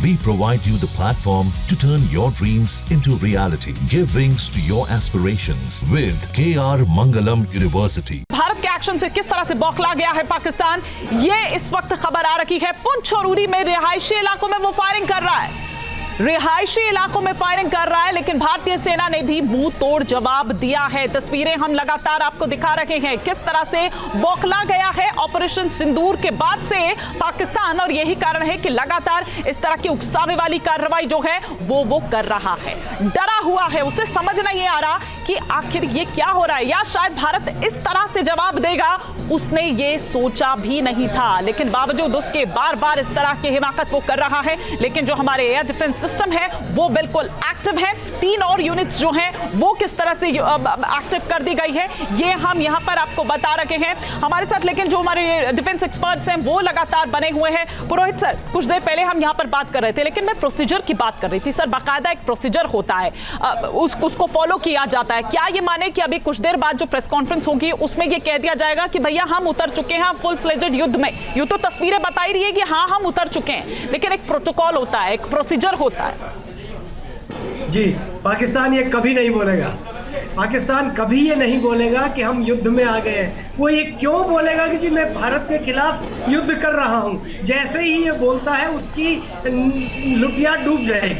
We provide you the platform to turn your dreams into reality. Give wings to your aspirations with KR Mangalam University. Bharat के action से किस तरह से बौखला गया है पाकिस्तान, ये इस वक्त खबर आ रही है। पुंछ और उरी में रिहायशी इलाकों में वो फायरिंग कर रहा है, रिहायशी इलाकों में फायरिंग कर रहा है, लेकिन भारतीय सेना ने भी मुंह तोड़ जवाब दिया है। तस्वीरें हम लगातार आपको दिखा रहे हैं किस तरह से बौखला गया है ऑपरेशन सिंदूर के बाद से पाकिस्तान, और यही कारण है कि लगातार इस तरह की उकसावे वाली कार्रवाई जो है वो कर रहा है। डरा हुआ है, उसे समझ नहीं आ रहा कि आखिर ये क्या हो रहा है, या शायद भारत इस तरह से जवाब देगा उसने ये सोचा भी नहीं था, लेकिन बावजूद उसके बार बार इस तरह की हिमाकत वो कर रहा है। लेकिन जो हमारे एयर डिफेंस सिस्टम है वो बिल्कुल एक्टिव है। 3 और यूनिट्स जो हैं वो किस तरह से एक्टिव कर दी गई है ये हम यहां पर आपको बता रहे हैं हमारे साथ। लेकिन जो हमारे डिफेंस एक्सपर्ट्स हैं वो लगातार बने हुए हैं। पुरोहित सर, कुछ देर पहले हम यहां पर बात कर रहे थे, लेकिन मैं प्रोसीजर की बात कर रही थी। सर, बाकायदा एक प्रोसीजर होता है, उसको फॉलो किया जाता है। क्या ये माने कि अभी कुछ देर बाद जो प्रेस कॉन्फ्रेंस होगी उसमें ये कह दिया जाएगा कि भैया हम उतर चुके हैं फुल फ्लेजेड युद्ध में? यूं तो तस्वीरें बता ही रही है कि हाँ हम उतर चुके हैं, लेकिन एक प्रोटोकॉल होता है, एक प्रोसीजर होता है। जी, पाकिस्तान ये कभी नहीं बोलेगा। पाकिस्तान कभी ये नहीं बोलेगा कि हम युद्ध में आ गए हैं। वो ये क्यों बोलेगा कि जी मैं भारत के खिलाफ युद्ध कर रहा हूं? जैसे ही ये बोलता है उसकी लुटिया डूब जाएगी।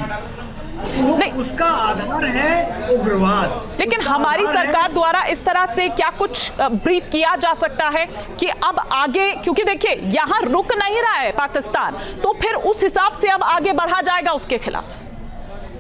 उसका आधार है उग्रवाद। लेकिन हमारी सरकार द्वारा इस तरह से क्या कुछ ब्रीफ किया जा सकता है कि अब आगे, क्योंकि देखिए यहां रुक नहीं रहा है पाकिस्तान, तो फिर उस हिसाब से अब आगे बढ़ा जाएगा उसके खिलाफ?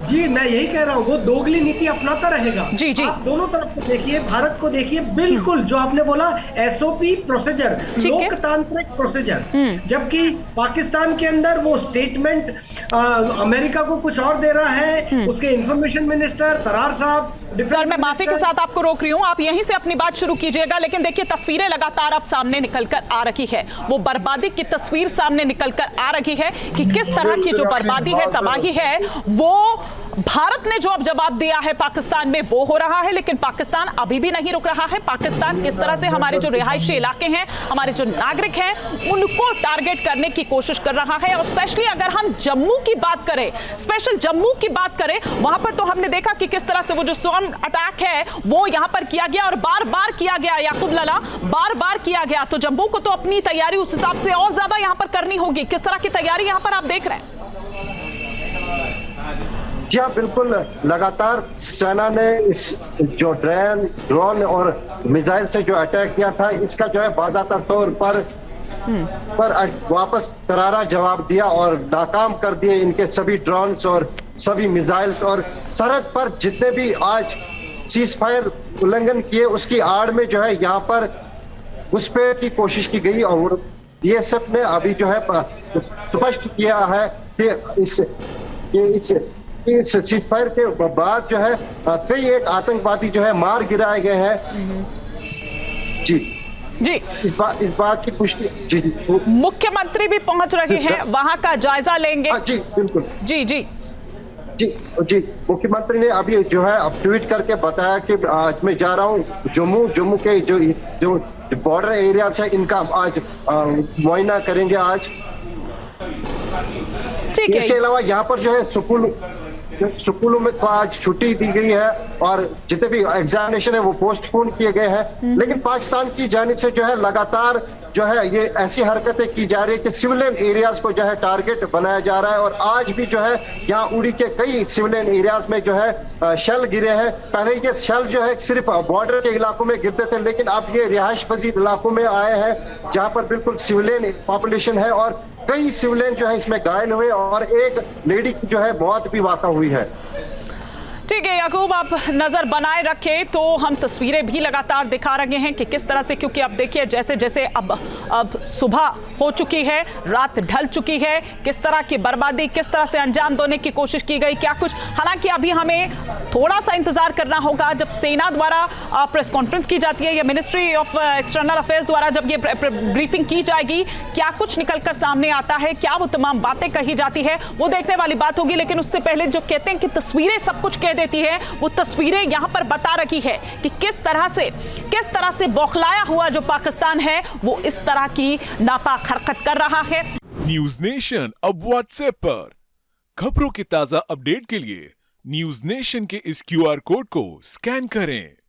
जी, मैं यही कह रहा हूँ, वो दोगली नीति अपनाता रहेगा। जी जी, आप दोनों तरफ को देखिए, भारत को देखिए, बिल्कुल जो आपने बोला एसओपी प्रोसीजर, लोकतांत्रिक प्रोसीजर, जबकि पाकिस्तान के अंदर वो स्टेटमेंट अमेरिका को कुछ और दे रहा है। उसके इंफॉर्मेशन मिनिस्टर तरार साहब। सर, मैं माफी के साथ आपको रोक रही हूँ, आप यहीं से अपनी बात शुरू कीजिएगा। लेकिन देखिए तस्वीरें लगातार अब सामने निकलकर आ रही है, वो बर्बादी की तस्वीर सामने निकलकर आ रही है कि किस तरह की जो बर्बादी है, तबाही है, वो भारत ने जो अब जवाब दिया है पाकिस्तान में वो हो रहा है। लेकिन पाकिस्तान अभी भी नहीं रुक रहा है। पाकिस्तान किस तरह से हमारे जो रिहायशी इलाके हैं, हमारे जो नागरिक हैं, उनको टारगेट करने की कोशिश कर रहा है। और स्पेशली अगर हम जम्मू की बात करें, स्पेशल जम्मू की बात करें, वहां पर तो हमने देखा कि किस तरह से वो जो स्वर्ण अटैक है वो यहां पर किया गया, और बार बार किया गया, याकूब लला, बार बार किया गया। तो जम्मू को तो अपनी तैयारी उस हिसाब से और ज्यादा यहां पर करनी होगी। किस तरह की तैयारी यहां पर आप देख रहे हैं? जी हाँ, बिल्कुल। लगातार सेना ने इस जो ड्रोन और मिसाइल से जो अटैक किया था, इसका जो है बाज़ाब्ता तौर पर वापस करारा जवाब दिया और नाकाम कर दिए इनके सभी ड्रोन्स और सभी मिसाइल्स। और सरहद पर जितने भी आज सीज फायर उल्लंघन किए, उसकी आड़ में जो है यहाँ पर घुसपैठ की कोशिश की गई। और बीएसएफ ने अभी जो है स्पष्ट किया है कि इस सीज फायर के बाद जो है कई एक आतंकवादी जो है मार गिराए गए हैं। जी जी, इस बात की पुष्टि जी मुख्यमंत्री भी पहुंच रहे हैं, वहां का जायजा लेंगे। जी बिल्कुल। जी जी जी जी, मुख्यमंत्री ने अभी जो है अब ट्वीट करके बताया कि आज मैं जा रहा हूँ जम्मू के जो बॉर्डर एरियाज है इनका आज मुआयना करेंगे आज। ठीक है। इसके अलावा यहाँ पर जो है स्कूलों में तो आज छुट्टी दी गई है और जितने भी एग्जामिनेशन है वो पोस्टपोन किए गए हैं। लेकिन पाकिस्तान की जानिब से जो है लगातार जो है ये ऐसी हरकतें की जा रही है कि सिविलियन एरियाज को जो है टारगेट बनाया जा रहा है। और आज भी जो है यहाँ उड़ी के कई सिविलियन एरियाज में जो है शेल गिरे हैं। पहले ये शेल जो है सिर्फ बॉर्डर के इलाकों में गिरते थे, लेकिन अब ये रिहायश पजीर इलाकों में आए हैं जहाँ पर बिल्कुल सिविलियन पॉपुलेशन है और कई सिविलियन जो है इसमें घायल हुए और एक लेडी की जो है मौत भी वाक़ा हुई है। ठीक है याकूब, आप नजर बनाए रखें। तो हम तस्वीरें भी लगातार दिखा रहे हैं कि किस तरह से, क्योंकि अब देखिए जैसे जैसे अब सुबह हो चुकी है, रात ढल चुकी है, किस तरह की बर्बादी, किस तरह से अंजाम देने की कोशिश की गई, क्या कुछ। हालांकि अभी हमें थोड़ा सा इंतजार करना होगा जब सेना द्वारा प्रेस कॉन्फ्रेंस की जाती है या मिनिस्ट्री ऑफ एक्सटर्नल अफेयर्स द्वारा जब ये ब्रीफिंग की जाएगी, क्या कुछ निकलकर सामने आता है, क्या वो तमाम बातें कही जाती है, वो देखने वाली बात होगी। लेकिन उससे पहले जो कहते हैं कि तस्वीरें सब कुछ कह देती है, वो तस्वीरें यहां पर बता रही है कि किस तरह से बौखलाया हुआ जो पाकिस्तान है वो इस तरह की नापाक हरकत कर रहा है। न्यूज नेशन अब व्हाट्सएप पर खबरों के ताजा अपडेट के लिए न्यूज नेशन के इस QR कोड को स्कैन करें।